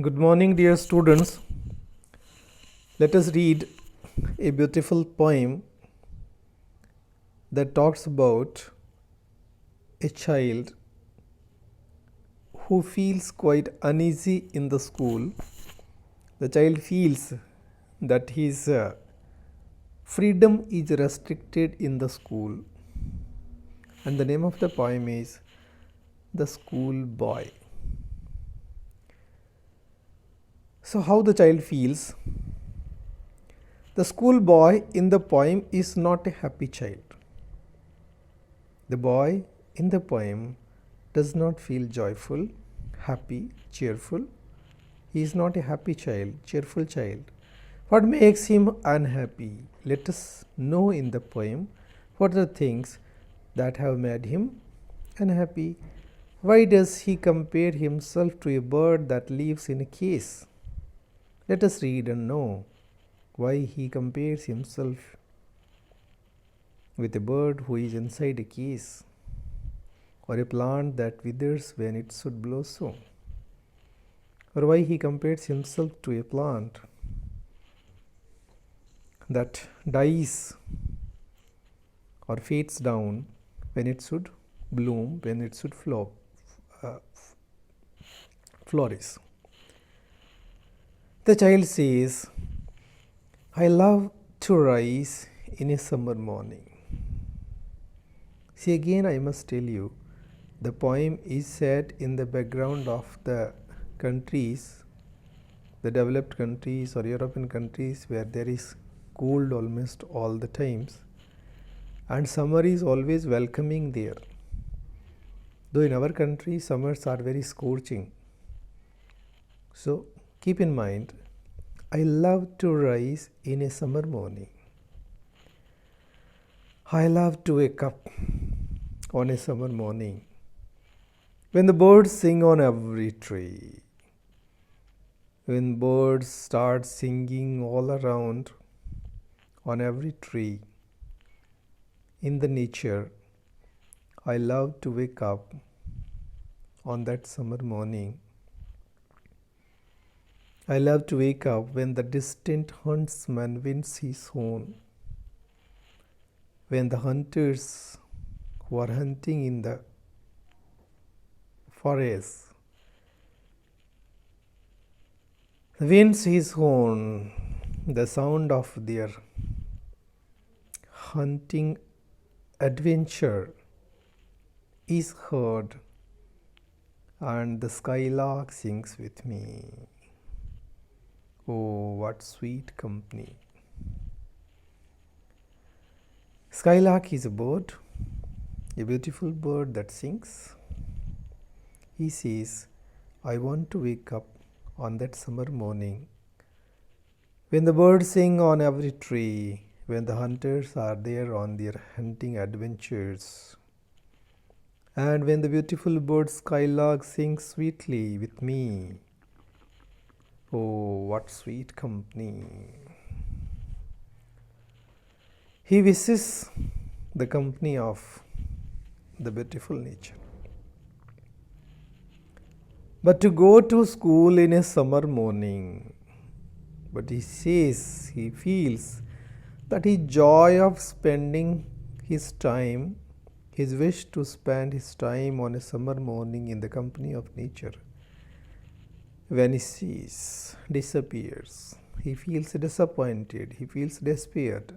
Good morning, dear students. Let us read a beautiful poem that talks about a child who feels quite uneasy in the school. The child feels that his freedom is restricted in the school, and the name of the poem is The School Boy. So, how the child feels? The school boy in the poem is not a happy child. The boy in the poem does not feel joyful, happy, cheerful. He is not a happy child, cheerful child. What makes him unhappy? Let us know in the poem what are the things that have made him unhappy. Why does he compare himself to a bird that lives in a case? Let us read and know why he compares himself with a bird who is inside a case, or a plant that withers when it should blossom, or why he compares himself to a plant that dies or fades down when it should bloom, when it should flourish. The child says, I love to rise in a summer morning. See, again I must tell you, the poem is set in the background of the countries, the developed countries or European countries where there is cold almost all the times, and summer is always welcoming there. Though in our country summers are very scorching. So keep in mind, I love to rise in a summer morning. I love to wake up on a summer morning when the birds sing on every tree, when birds start singing all around on every tree in the nature. I love to wake up on that summer morning. I love to wake up when the distant huntsman winds his horn, when the hunters who are hunting in the forest winds his horn, the sound of their hunting adventure is heard, and the skylark sings with me. Oh, what sweet company. Skylark is a bird, a beautiful bird that sings. He says, I want to wake up on that summer morning when the birds sing on every tree, when the hunters are there on their hunting adventures, and when the beautiful bird skylark sings sweetly with me. Oh, what sweet company. He wishes the company of the beautiful nature. But to go to school in a summer morning, but he says he feels that his joy of spending his time, his wish to spend his time on a summer morning in the company of nature, vanishes, disappears. He feels disappointed, he feels desperate.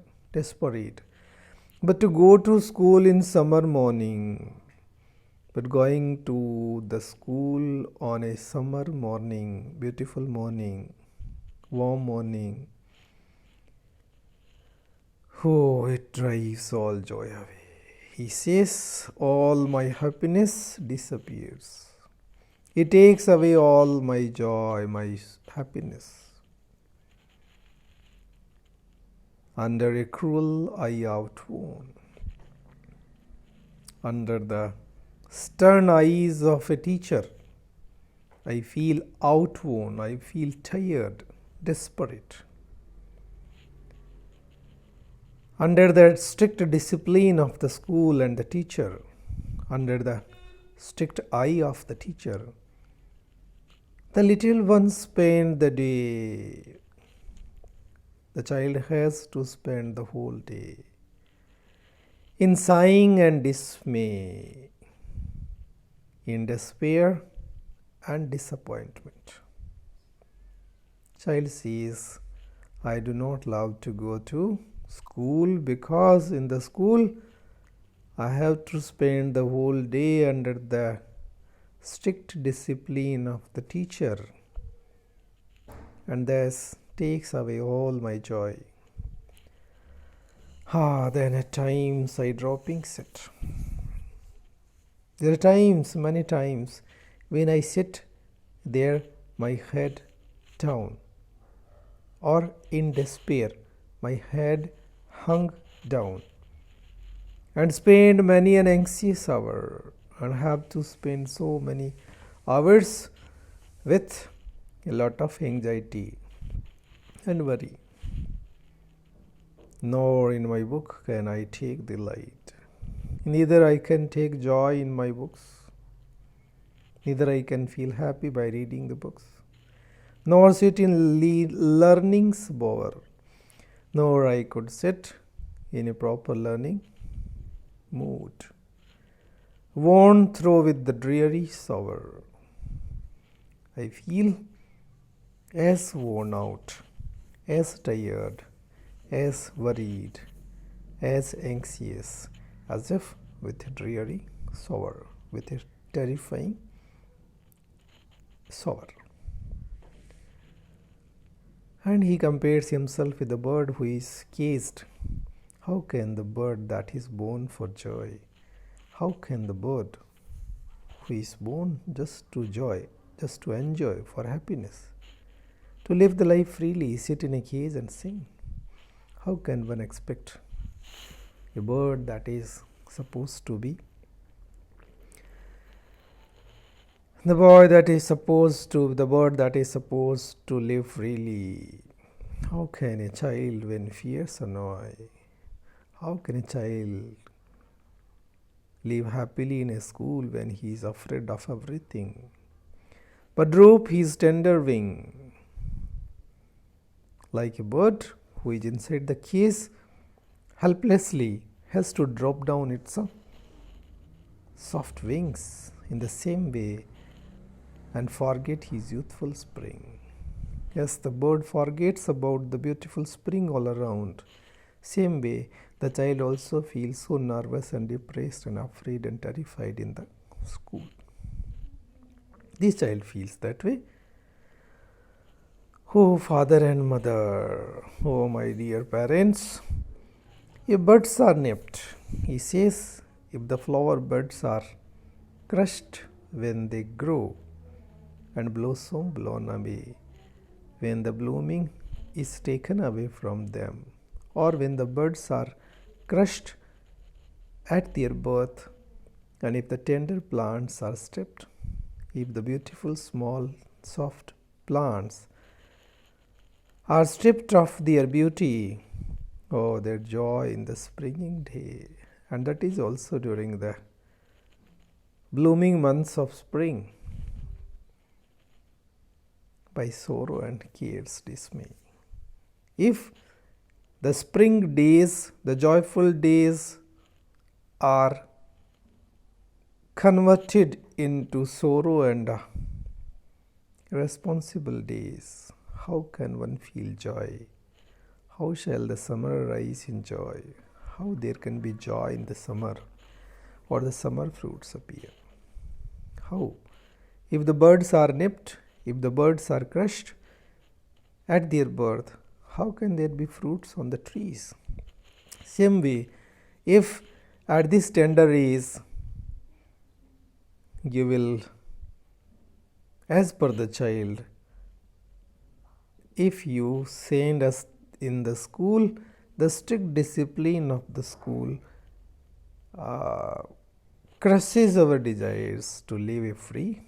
But to go to school in summer morning, but going to the school on a summer morning, beautiful morning, warm morning, oh, it drives all joy away. He says, all my happiness disappears. It takes away all my joy, my happiness. Under a cruel eye outworn, under the stern eyes of a teacher, I feel outworn, I feel tired, desperate. Under the strict discipline of the school and the teacher, under the strict eye of the teacher, The little ones spend the day. The child has to spend the whole day in sighing and dismay, in despair and disappointment. Child says, I do not love to go to school because in the school I have to spend the whole day under the strict discipline of the teacher, and this takes away all my joy. Then at times I droppings it. There are times, many times, when I sit there, my head down, or in despair, my head hung down, and spend many an anxious hour, and have to spend so many hours with a lot of anxiety and worry. Nor in my book can I take delight. Neither I can take joy in my books, neither I can feel happy by reading the books, nor sit in learning's bower, nor I could sit in a proper learning mood, worn through with the dreary sour. I feel as worn out, as tired, as worried, as anxious, as if with a dreary sour, with a terrifying sour. And he compares himself with the bird who is caged. How can the bird that is born for joy, how can the bird who is born just to joy, just to enjoy, for happiness, to live the life freely, sit in a cage and sing? How can one expect a bird that is supposed to be the bird that is supposed to live freely? How can a child, when fears annoy, how can a child live happily in a school when he is afraid of everything, but droop his tender wing? Like a bird who is inside the cage, helplessly has to drop down its soft wings in the same way and forget his youthful spring. Yes, the bird forgets about the beautiful spring all around. Same way, the child also feels so nervous and depressed and afraid and terrified in the school. This child feels that way. Oh, father and mother, oh, my dear parents, if birds are nipped, he says, if the flower buds are crushed when they grow and blossom blown away, when the blooming is taken away from them, or when the buds are crushed at their birth, and if the tender plants are stripped, if the beautiful small soft plants are stripped of their beauty, oh, their joy in the springing day, and that is also during the blooming months of spring, by sorrow and care's dismay. If the spring days, the joyful days, are converted into sorrow and responsible days, how can one feel joy? How shall the summer rise in joy? How there can be joy in the summer, or the summer fruits appear? How? If the birds are nipped, if the birds are crushed at their birth, how can there be fruits on the trees? Same way, if at this tender age you will, as per the child, if you send us in the school, the strict discipline of the school crushes our desires to live a free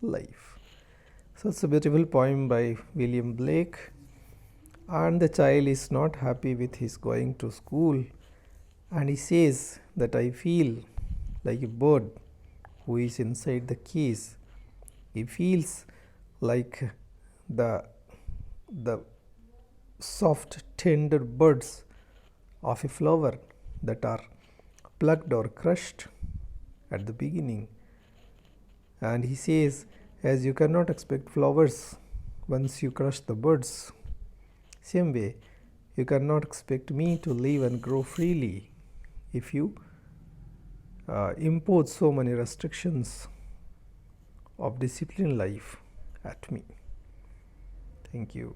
life. So it's a beautiful poem by William Blake. And the child is not happy with his going to school, and he says that I feel like a bird who is inside the cage. He feels like the the soft tender buds of a flower that are plucked or crushed at the beginning. And he says, as you cannot expect flowers once you crush the buds, same way you cannot expect me to live and grow freely if you impose so many restrictions of disciplined life at me. Thank you.